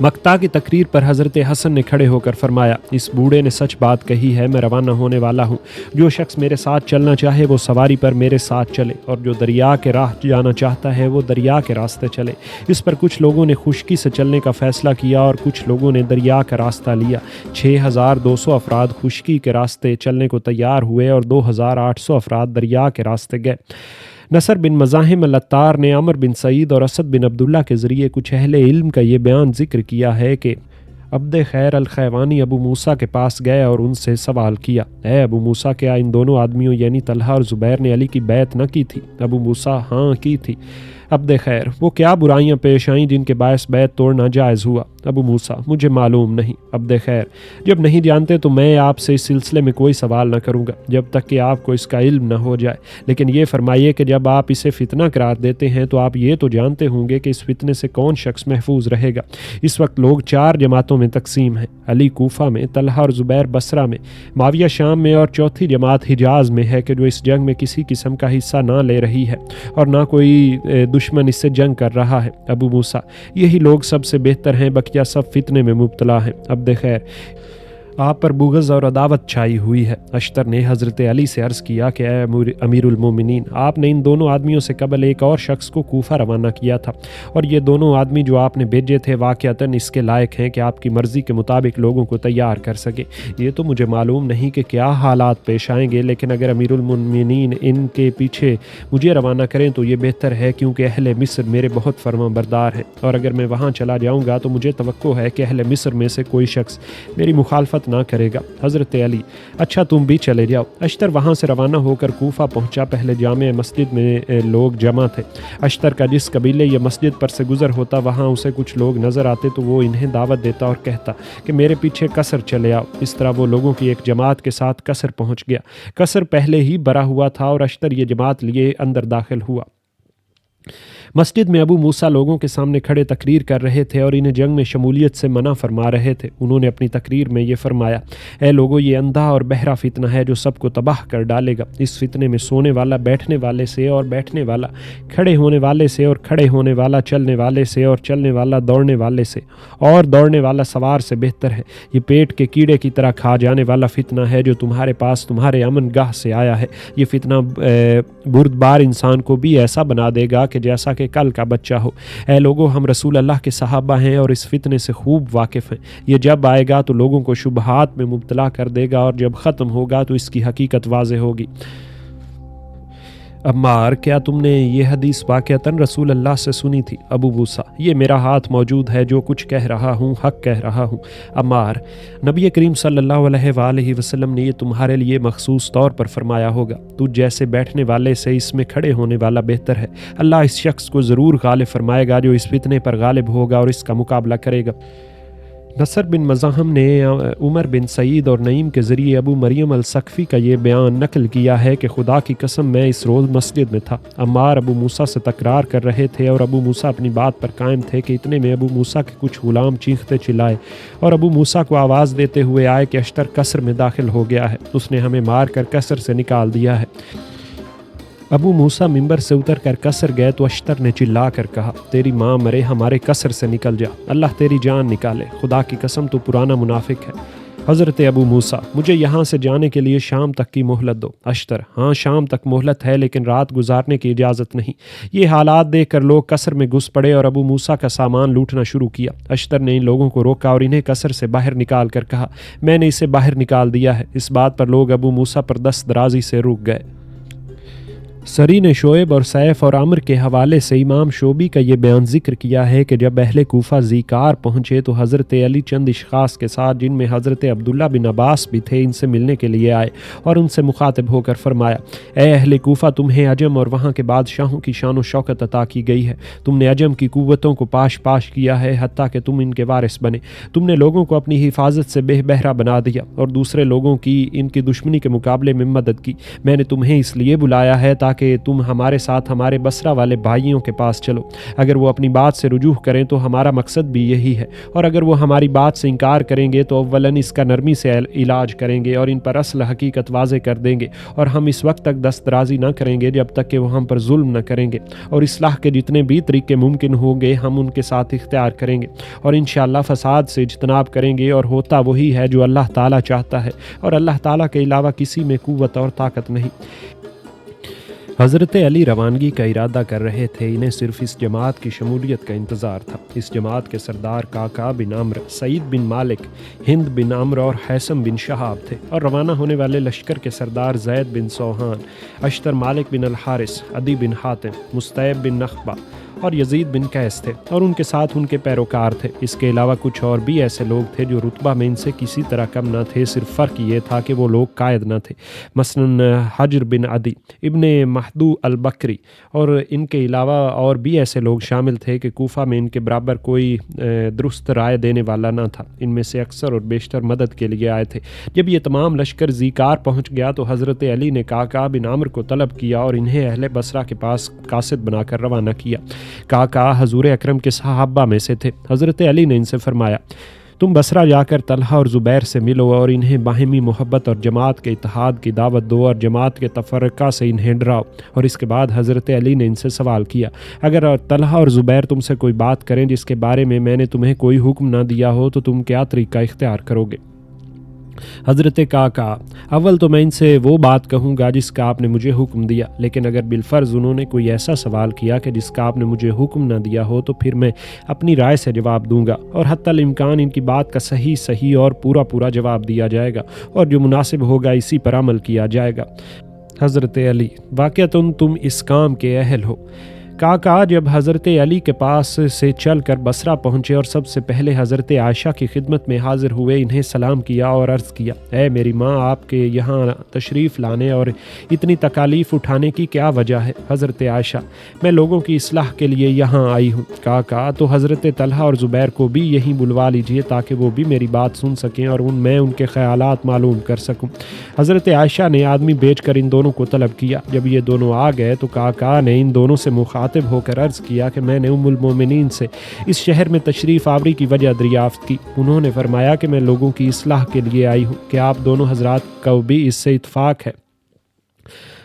مقطع کی تقریر پر حضرت حسن نے کھڑے ہو کر فرمایا، اس بوڑھے نے سچ بات کہی ہے، میں روانہ ہونے والا ہوں۔ جو شخص میرے ساتھ چلنا چاہے وہ سواری پر میرے ساتھ چلے، اور جو دریا کے راہ جانا چاہتا ہے وہ دریا کے راستے چلے۔ اس پر کچھ لوگوں نے خشکی سے چلنے کا فیصلہ کیا اور کچھ لوگوں نے دریا کا راستہ لیا۔ 6200 افراد خشکی کے راستے چلنے کو تیار ہوئے اور 2800 افراد دریا کے راستے گئے۔ نصر بن مزاحم العطار نے عمر بن سعید اور اسد بن عبداللہ کے ذریعے کچھ اہل علم کا یہ بیان ذکر کیا ہے کہ عبد خیر الخیوانی ابو موسیٰ کے پاس گئے اور ان سے سوال کیا، اے ابو موسیٰ، کیا ان دونوں آدمیوں یعنی طلحہ اور زبیر نے علی کی بیعت نہ کی تھی؟ ابو موسیٰ، ہاں کی تھی۔ عبد خیر، وہ کیا برائیاں پیش آئیں جن کے باعث بیعت توڑنا جائز ہوا؟ ابو موسیٰ، مجھے معلوم نہیں۔ عبد خیر، جب نہیں جانتے تو میں آپ سے اس سلسلے میں کوئی سوال نہ کروں گا جب تک کہ آپ کو اس کا علم نہ ہو جائے، لیکن یہ فرمائیے کہ جب آپ اسے فتنہ قرار دیتے ہیں تو آپ یہ تو جانتے ہوں گے کہ اس فتنے سے کون شخص محفوظ رہے گا۔ اس وقت لوگ 4 جماعتوں میں تقسیم ہیں، علی کوفہ میں، طلحہ اور زبیر بصرہ میں، معاویہ شام میں، اور چوتھی جماعت حجاز میں ہے کہ جو اس جنگ میں کسی قسم کا حصہ نہ لے رہی ہے اور نہ کوئی دشمن اس سے جنگ کر رہا ہے۔ ابو موسیٰ، یہی لوگ سب سے بہتر ہیں، بقیہ سب فتنے میں مبتلا ہیں۔ عبد خیر، آپ پر بغض اور عداوت چھائی ہوئی ہے۔ اشتر نے حضرت علی سے عرض کیا کہ اے امیر المومنین، آپ نے ان دونوں آدمیوں سے قبل ایک اور شخص کو کوفہ روانہ کیا تھا، اور یہ دونوں آدمی جو آپ نے بھیجے تھے واقعتاً اس کے لائق ہیں کہ آپ کی مرضی کے مطابق لوگوں کو تیار کر سکے۔ یہ تو مجھے معلوم نہیں کہ کیا حالات پیش آئیں گے، لیکن اگر امیر المومنین ان کے پیچھے مجھے روانہ کریں تو یہ بہتر ہے، کیونکہ اہل مصر میرے بہت فرما بردار ہیں، اور اگر میں وہاں چلا جاؤں گا تو مجھے توقع ہے کہ اہل مصر میں سے کوئی شخص میری مخالفت نہ کرے گا۔ حضرت علی، اچھا تم بھی چلے جاؤ۔ اشتر وہاں سے روانہ ہو کر کوفہ پہنچا۔ پہلے جامع مسجد میں لوگ جمع تھے۔ اشتر کا جس قبیلے یہ مسجد پر سے گزر ہوتا وہاں اسے کچھ لوگ نظر آتے تو وہ انہیں دعوت دیتا اور کہتا کہ میرے پیچھے قصر چلے آؤ۔ اس طرح وہ لوگوں کی ایک جماعت کے ساتھ قصر پہنچ گیا۔ قصر پہلے ہی بھرا ہوا تھا اور اشتر یہ جماعت لیے اندر داخل ہوا۔ مسجد میں ابو موسیٰ لوگوں کے سامنے کھڑے تقریر کر رہے تھے اور انہیں جنگ میں شمولیت سے منع فرما رہے تھے۔ انہوں نے اپنی تقریر میں یہ فرمایا، اے لوگو، یہ اندھا اور بہرا فتنہ ہے جو سب کو تباہ کر ڈالے گا۔ اس فتنے میں سونے والا بیٹھنے والے سے اور بیٹھنے والا کھڑے ہونے والے سے اور کھڑے ہونے والا چلنے والے سے اور چلنے والا دوڑنے والے سے اور دوڑنے والا سوار سے بہتر ہے۔ یہ پیٹ کے کیڑے کی طرح کھا جانے والا فتنہ ہے جو تمہارے پاس تمہارے امن گاہ سے آیا ہے۔ یہ فتنہ بردبار انسان کو بھی ایسا بنا دے گا کہ جیسا کہ کل کا بچہ ہو۔ اے لوگو، ہم رسول اللہ کے صحابہ ہیں اور اس فتنے سے خوب واقف ہیں۔ یہ جب آئے گا تو لوگوں کو شبہات میں مبتلا کر دے گا، اور جب ختم ہوگا تو اس کی حقیقت واضح ہوگی۔ عمار، کیا تم نے یہ حدیث واقعتاً رسول اللہ سے سنی تھی؟ ابو موسیٰ، یہ میرا ہاتھ موجود ہے، جو کچھ کہہ رہا ہوں حق کہہ رہا ہوں۔ عمار، نبی کریم صلی اللہ علیہ وآلہ وسلم نے یہ تمہارے لیے مخصوص طور پر فرمایا ہوگا، تو جیسے بیٹھنے والے سے اس میں کھڑے ہونے والا بہتر ہے۔ اللہ اس شخص کو ضرور غالب فرمائے گا جو اس فتنے پر غالب ہوگا اور اس کا مقابلہ کرے گا۔ نصر بن مزاحم نے عمر بن سعید اور نعیم کے ذریعے ابو مریم الثقفی کا یہ بیان نقل کیا ہے کہ خدا کی قسم میں اس روز مسجد میں تھا۔ عمار ابو موسیٰ سے تکرار کر رہے تھے اور ابو موسیٰ اپنی بات پر قائم تھے کہ اتنے میں ابو موسیٰ کے کچھ غلام چیختے چلائے اور ابو موسیٰ کو آواز دیتے ہوئے آئے کہ اشتر قصر میں داخل ہو گیا ہے، اس نے ہمیں مار کر قصر سے نکال دیا ہے۔ ابو موسیٰ ممبر سے اتر کر قصر گئے تو اشتر نے چلا کر کہا، تیری ماں مرے، ہمارے قصر سے نکل جا، اللہ تیری جان نکالے، خدا کی قسم تو پرانا منافق ہے۔ حضرت ابو موسیٰ، مجھے یہاں سے جانے کے لیے شام تک کی مہلت دو۔ اشتر، ہاں شام تک مہلت ہے، لیکن رات گزارنے کی اجازت نہیں۔ یہ حالات دیکھ کر لوگ قصر میں گھس پڑے اور ابو موسیٰ کا سامان لوٹنا شروع کیا۔ اشتر نے ان لوگوں کو روکا اور انہیں قصر سے باہر نکال کر کہا، میں نے اسے باہر نکال دیا ہے۔ اس بات پر لوگ ابو موسیٰ پر دست درازی سے رک گئے۔ سری نے شعیب اور سیف اور عمر کے حوالے سے امام شعبی کا یہ بیان ذکر کیا ہے کہ جب اہل کوفہ ذیکار پہنچے تو حضرت علی چند اشخاص کے ساتھ، جن میں حضرت عبداللہ بن عباس بھی تھے، ان سے ملنے کے لیے آئے اور ان سے مخاطب ہو کر فرمایا، اے اہل کوفہ، تمہیں عجم اور وہاں کے بادشاہوں کی شان و شوکت عطا کی گئی ہے۔ تم نے عجم کی قوتوں کو پاش پاش کیا ہے، حتیٰ کہ تم ان کے وارث بنے۔ تم نے لوگوں کو اپنی حفاظت سے بے بہرا بنا دیا اور دوسرے لوگوں کی ان کی دشمنی کے مقابلے میں مدد کی۔ میں نے تمہیں اس لیے بلایا ہے تاکہ کہ تم ہمارے ساتھ ہمارے بصرہ والے بھائیوں کے پاس چلو، اگر وہ اپنی بات سے رجوع کریں تو ہمارا مقصد بھی یہی ہے، اور اگر وہ ہماری بات سے انکار کریں گے تو اولاً اس کا نرمی سے علاج کریں گے اور ان پر اصل حقیقت واضح کر دیں گے، اور ہم اس وقت تک دسترازی نہ کریں گے جب تک کہ وہ ہم پر ظلم نہ کریں گے، اور اصلاح کے جتنے بھی طریقے ممکن ہوں گے ہم ان کے ساتھ اختیار کریں گے، اور انشاءاللہ فساد سے اجتناب کریں گے، اور ہوتا وہی ہے جو اللہ تعالیٰ چاہتا ہے، اور اللہ تعالیٰ کے علاوہ کسی میں قوت اور طاقت نہیں۔ حضرت علی روانگی کا ارادہ کر رہے تھے، انہیں صرف اس جماعت کی شمولیت کا انتظار تھا۔ اس جماعت کے سردار کاکا بن عمرو، سعید بن مالک، ہند بن عمرو اور حیثم بن شہاب تھے، اور روانہ ہونے والے لشکر کے سردار زید بن سوحان، اشتر مالک بن الحارث، عدی بن حاتم، مستعب بن نخبہ اور یزید بن قیس تھے، اور ان کے ساتھ ان کے پیروکار تھے۔ اس کے علاوہ کچھ اور بھی ایسے لوگ تھے جو رتبہ میں ان سے کسی طرح کم نہ تھے، صرف فرق یہ تھا کہ وہ لوگ قائد نہ تھے، مثلاً حجر بن عدی، ابن مہدو البکری، اور ان کے علاوہ اور بھی ایسے لوگ شامل تھے کہ کوفہ میں ان کے برابر کوئی درست رائے دینے والا نہ تھا۔ ان میں سے اکثر اور بیشتر مدد کے لیے آئے تھے۔ جب یہ تمام لشکر ذیکار پہنچ گیا تو حضرت علی نے کاکا بن عمرو کو طلب کیا اور انہیں اہل بصرہ کے پاس قاصد بنا کر روانہ کیا۔ کاکا حضور اکرم کے صحابہ میں سے تھے۔ حضرت علی نے ان سے فرمایا، تم بصرہ جا کر طلحہ اور زبیر سے ملو اور انہیں باہمی محبت اور جماعت کے اتحاد کی دعوت دو اور جماعت کے تفرقہ سے انہیں ڈراؤ۔ اور اس کے بعد حضرت علی نے ان سے سوال کیا، اگر طلحہ اور زبیر تم سے کوئی بات کریں جس کے بارے میں نے تمہیں کوئی حکم نہ دیا ہو تو تم کیا طریقہ اختیار کرو گے؟ حضرت کہا، اول تو میں ان سے وہ بات کہوں گا جس کا آپ نے مجھے حکم دیا، لیکن اگر بالفرض انہوں نے کوئی ایسا سوال کیا کہ جس کا آپ نے مجھے حکم نہ دیا ہو تو پھر میں اپنی رائے سے جواب دوں گا، اور حتی الامکان ان کی بات کا صحیح اور پورا جواب دیا جائے گا، اور جو مناسب ہوگا اسی پر عمل کیا جائے گا۔ حضرت علی، واقعتاً تم اس کام کے اہل ہو۔ کہا جب حضرت علی کے پاس سے چل کر بصرہ پہنچے اور سب سے پہلے حضرت عائشہ کی خدمت میں حاضر ہوئے، انہیں سلام کیا اور عرض کیا، اے میری ماں، آپ کے یہاں تشریف لانے اور اتنی تکالیف اٹھانے کی کیا وجہ ہے؟ حضرت عائشہ، میں لوگوں کی اصلاح کے لیے یہاں آئی ہوں۔ کہا تو حضرت طلحہ اور زبیر کو بھی یہیں بلوا لیجئے تاکہ وہ بھی میری بات سن سکیں اور میں ان کے خیالات معلوم کر سکوں۔ حضرت عائشہ نے آدمی بھیج کر ان دونوں کو طلب کیا۔ جب یہ دونوں آ گئے تو کہا نے ان دونوں سے مخاطب ہو کر عرض کیا کہ میں نے ام المومنین سے اس شہر میں تشریف آوری کی وجہ دریافت کی۔ انہوں نے فرمایا کہ میں لوگوں کی اصلاح کے لیے آئی ہوں، کہ آپ دونوں حضرات کو بھی اس سے اتفاق ہے؟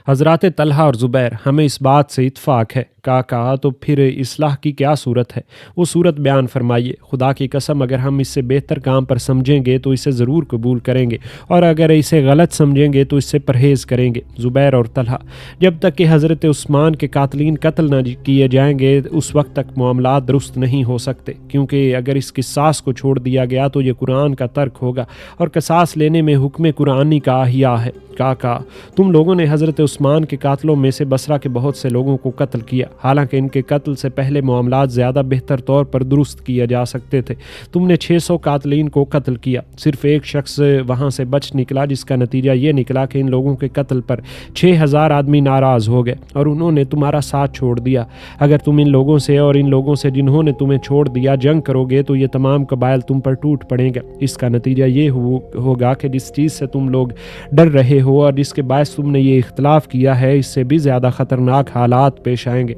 حضرات طلحہ اور زبیر، ہمیں اس بات سے اتفاق ہے۔ کہا تو پھر اصلاح کی کیا صورت ہے؟ وہ صورت بیان فرمائیے۔ خدا کی قسم اگر ہم اس سے بہتر کام پر سمجھیں گے تو اسے ضرور قبول کریں گے، اور اگر اسے غلط سمجھیں گے تو اس سے پرہیز کریں گے۔ زبیر اور طلحہ، جب تک کہ حضرت عثمان کے قاتلین قتل نہ کیے جائیں گے اس وقت تک معاملات درست نہیں ہو سکتے، کیونکہ اگر اس قصاص کو چھوڑ دیا گیا تو یہ قرآن کا ترک ہوگا، اور قصاص لینے میں حکم قرآنی کا احیا ہے۔ کہا تم لوگوں نے حضرت عثمان کے قاتلوں میں سے بصرہ کے بہت سے لوگوں کو قتل کیا، حالانکہ ان کے قتل سے پہلے معاملات زیادہ بہتر طور پر درست کیے جا سکتے تھے۔ تم نے 600 قاتلین کو قتل کیا، صرف ایک شخص وہاں سے بچ نکلا، جس کا نتیجہ یہ نکلا کہ ان لوگوں کے قتل پر 6000 آدمی ناراض ہو گئے اور انہوں نے تمہارا ساتھ چھوڑ دیا۔ اگر تم ان لوگوں سے اور ان لوگوں سے جنہوں نے تمہیں چھوڑ دیا جنگ کرو گے تو یہ تمام قبائل تم پر ٹوٹ پڑیں گے۔ اس کا نتیجہ یہ ہوگا کہ جس چیز سے تم لوگ ڈر رہے ہو اور جس کے باعث تم نے یہ اختلاف کیا ہے، اس سے بھی زیادہ خطرناک حالات پیش آئیں گے۔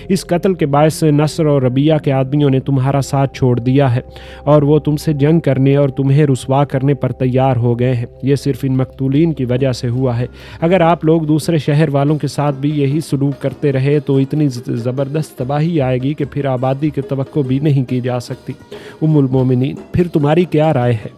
اس قتل کے باعث نصر اور ربیہ کے آدمیوں نے تمہارا ساتھ چھوڑ دیا ہے اور وہ تم سے جنگ کرنے اور تمہیں رسوا کرنے پر تیار ہو گئے ہیں۔ یہ صرف ان مقتولین کی وجہ سے ہوا ہے۔ اگر آپ لوگ دوسرے شہر والوں کے ساتھ بھی یہی سلوک کرتے رہے تو اتنی زبردست تباہی آئے گی کہ پھر آبادی کی توقع بھی نہیں کی جا سکتی۔ ام المومنین، پھر تمہاری کیا رائے ہے؟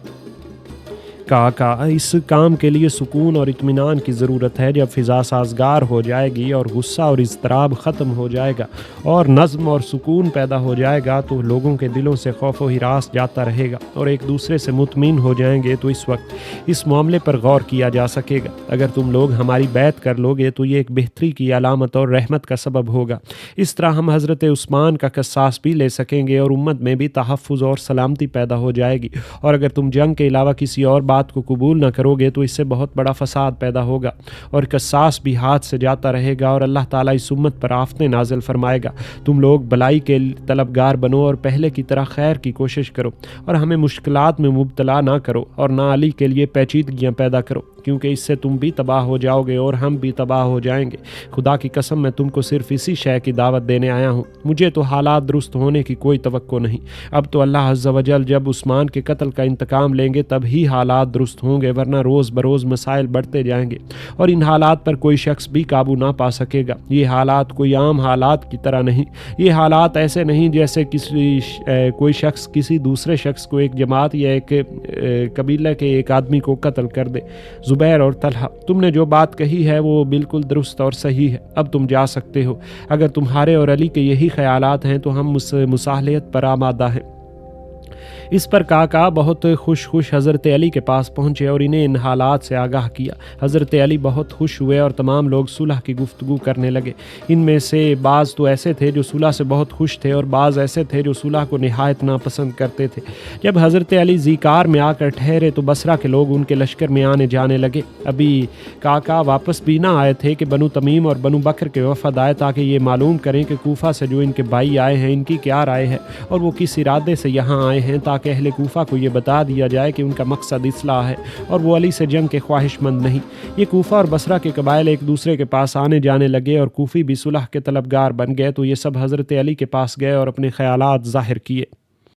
کہا اس کام کے لیے سکون اور اطمینان کی ضرورت ہے۔ جب فضا سازگار ہو جائے گی اور غصہ اور اضطراب ختم ہو جائے گا اور نظم اور سکون پیدا ہو جائے گا تو لوگوں کے دلوں سے خوف و ہراس جاتا رہے گا اور ایک دوسرے سے مطمئن ہو جائیں گے، تو اس وقت اس معاملے پر غور کیا جا سکے گا۔ اگر تم لوگ ہماری بیعت کر لو گے تو یہ ایک بہتری کی علامت اور رحمت کا سبب ہوگا۔ اس طرح ہم حضرت عثمان کا قصاص بھی لے سکیں گے اور امت میں بھی تحفظ اور سلامتی پیدا ہو جائے گی۔ اور اگر تم جنگ کے علاوہ کسی اور بات کو قبول نہ کرو گے تو اس سے بہت بڑا فساد پیدا ہوگا اور قصاص بھی ہاتھ سے جاتا رہے گا اور اللہ تعالیٰ اس امت پر آفتیں نازل فرمائے گا۔ تم لوگ بلائی کے طلبگار بنو اور پہلے کی طرح خیر کی کوشش کرو اور ہمیں مشکلات میں مبتلا نہ کرو اور نہ علی کے لیے پیچیدگیاں پیدا کرو۔ کیونکہ اس سے تم بھی تباہ ہو جاؤ گے اور ہم بھی تباہ ہو جائیں گے۔ خدا کی قسم میں تم کو صرف اسی شے کی دعوت دینے آیا ہوں۔ مجھے تو حالات درست ہونے کی کوئی توقع نہیں۔ اب تو اللہ عز و جل جب عثمان کے قتل کا انتقام لیں گے تب ہی حالات درست ہوں گے، ورنہ روز بروز مسائل بڑھتے جائیں گے اور ان حالات پر کوئی شخص بھی قابو نہ پا سکے گا۔ یہ حالات کوئی عام حالات کی طرح نہیں۔ یہ حالات ایسے نہیں جیسے کوئی شخص کسی دوسرے شخص کو، ایک جماعت یا ایک قبیلہ کے ایک آدمی کو قتل کر دے۔ زبیر اور طلحہ، تم نے جو بات کہی ہے وہ بالکل درست اور صحیح ہے۔ اب تم جا سکتے ہو۔ اگر تمہارے اور علی کے یہی خیالات ہیں تو ہم مصالحت پر آمادہ ہیں۔ اس پر کاکا بہت خوش حضرت علی کے پاس پہنچے اور انہیں ان حالات سے آگاہ کیا۔ حضرت علی بہت خوش ہوئے اور تمام لوگ صلح کی گفتگو کرنے لگے۔ ان میں سے بعض تو ایسے تھے جو صلح سے بہت خوش تھے اور بعض ایسے تھے جو صلح کو نہایت ناپسند کرتے تھے۔ جب حضرت علی ذیکار میں آ کر ٹھہرے تو بصرہ کے لوگ ان کے لشکر میں آنے جانے لگے۔ ابھی کاکا واپس بھی نہ آئے تھے کہ بنو تمیم اور بنو بکر کے وفد آئے تاکہ یہ معلوم کریں کہ کوفہ سے جو ان کے بھائی آئے ہیں ان کی کیا رائے ہے اور وہ کس ارادے سے یہاں آئے ہیں، تاکہ اہل کوفہ کو یہ بتا دیا جائے کہ ان کا مقصد اصلاح ہے اور وہ علی سے جنگ کے خواہش مند نہیں۔ یہ کوفہ اور بصرہ کے قبائل ایک دوسرے کے پاس آنے جانے لگے اور کوفی بھی صلح کے طلبگار بن گئے، تو یہ سب حضرت علی کے پاس گئے اور اپنے خیالات ظاہر کیے۔